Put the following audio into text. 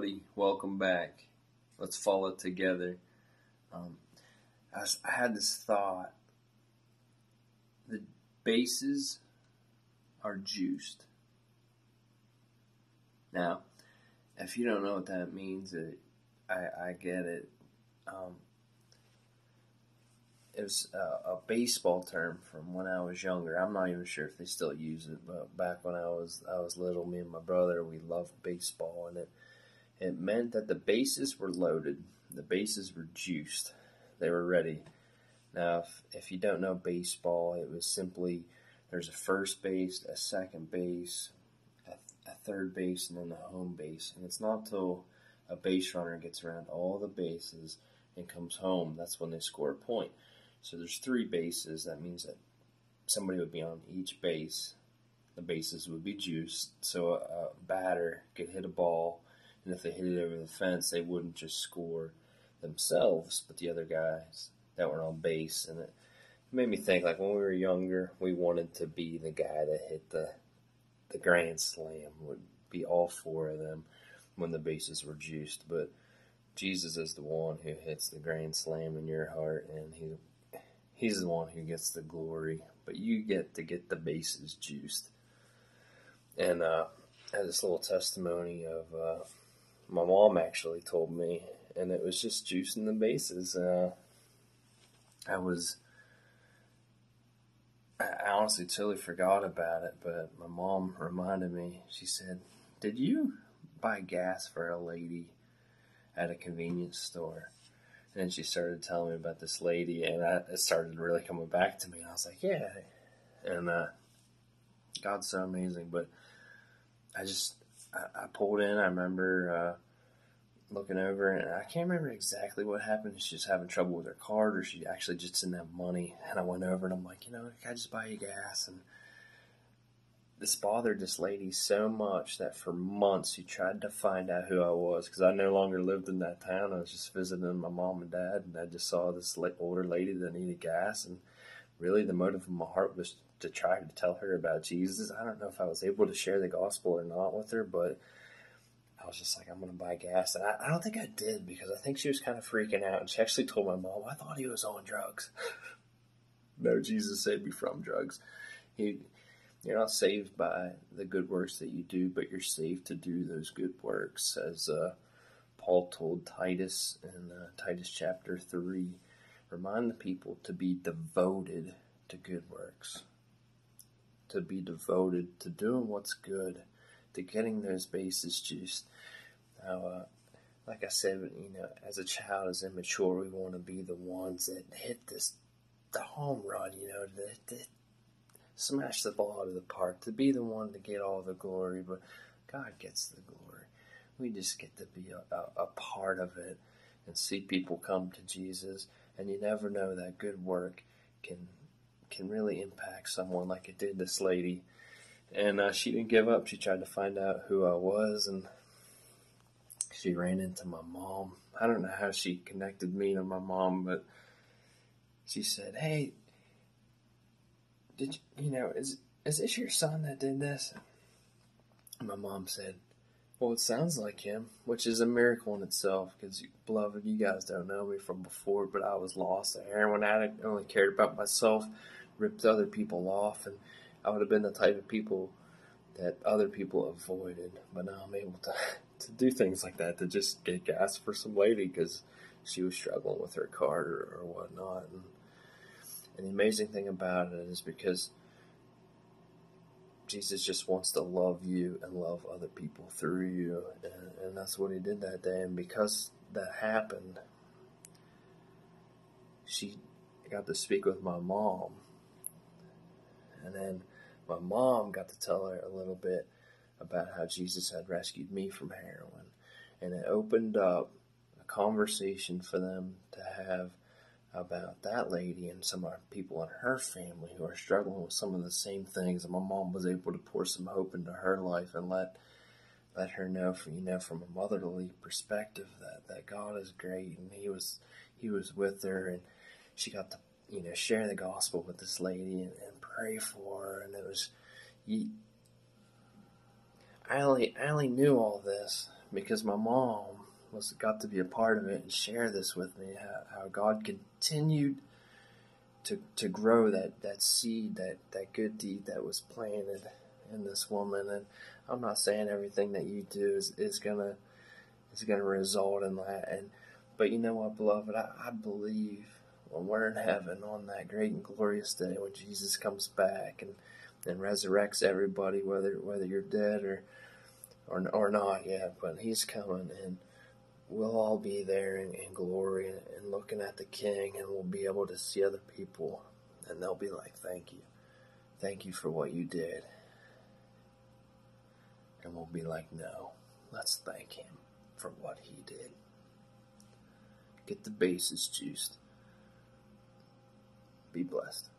everybody. Welcome back. Let's follow it together. I had this thought. The bases are juiced. Now, if you don't know what that means, I get it. It was a baseball term from when I was younger. I'm not even sure if they still use it, but back when I was little, me and my brother, we loved baseball, and it meant that the bases were loaded, the bases were juiced, they were ready. Now, if you don't know baseball, it was simply there's a first base, a second base, a third base, and then a home base, and it's not till a base runner gets around all the bases and comes home that's when they score a point. So there's three bases. That means that somebody would be on each base. The bases would be juiced. So a batter could hit a ball, and if they hit it over the fence, they wouldn't just score themselves, but the other guys that were on base. And it made me think, like when we were younger, we wanted to be the guy that hit the grand slam. Would be all four of them when the bases were juiced. But Jesus is the one who hits the grand slam in your heart, and He's the one who gets the glory, but you get to get the bases juiced. And I had this little testimony of my mom actually told me, and it was just juicing the bases. I honestly totally forgot about it, but my mom reminded me. She said, "Did you buy gas for a lady at a convenience store?" And then she started telling me about this lady, and it started really coming back to me. And I was like, yeah. And God's so amazing. But I pulled in. I remember looking over, and I can't remember exactly what happened. She was having trouble with her card, or she actually just didn't have money. And I went over, and I'm like, can I just buy you gas? And this bothered this lady so much that for months she tried to find out who I was, because I no longer lived in that town. I was just visiting my mom and dad, and I just saw this older lady that needed gas, and really the motive of my heart was to try to tell her about Jesus. I don't know if I was able to share the gospel or not with her, but I was just like, I'm going to buy gas. And I don't think I did, because I think she was kind of freaking out, and she actually told my mom, I thought he was on drugs. No, Jesus saved me from drugs. You're not saved by the good works that you do, but you're saved to do those good works. As Paul told Titus in Titus chapter 3, remind the people to be devoted to good works, to be devoted to doing what's good, to getting those bases juiced. Now, like I said, as a child is immature, we want to be the ones that hit the home run, that smash the ball out of the park, to be the one to get all the glory, but God gets the glory. We just get to be a part of it and see people come to Jesus, and you never know, that good work can really impact someone like it did this lady. And she didn't give up. She tried to find out who I was, and she ran into my mom. I don't know how she connected me to my mom, but she said, "Hey, is this your son that did this?" And my mom said, "Well, it sounds like him," which is a miracle in itself, because, beloved, you guys don't know me from before, but I was lost, a heroin addict, only cared about myself, ripped other people off, and I would have been the type of people that other people avoided. But now I'm able to do things like that, to just get gas for some lady because she was struggling with her card or whatnot. And the amazing thing about it is because Jesus just wants to love you and love other people through you. And that's what he did that day. And because that happened, she got to speak with my mom. And then my mom got to tell her a little bit about how Jesus had rescued me from heroin. And it opened up a conversation for them to have about that lady and some of our people in her family who are struggling with some of the same things. And my mom was able to pour some hope into her life and let her know from a motherly perspective that God is great, and he was with her, and she got to share the gospel with this lady and pray for her. And it was, I only knew all this because my mom got to be a part of it and share this with me, how God continued to grow that seed, that good deed that was planted in this woman. And I'm not saying everything that you do is gonna result in that. But you know what, beloved, I believe when we're in heaven on that great and glorious day when Jesus comes back and resurrects everybody, whether you're dead or not yet, but he's coming, and we'll all be there in glory and looking at the King, and we'll be able to see other people, and they'll be like, thank you for what you did. And we'll be like, no, let's thank him for what he did. Get the bases juiced. Be blessed.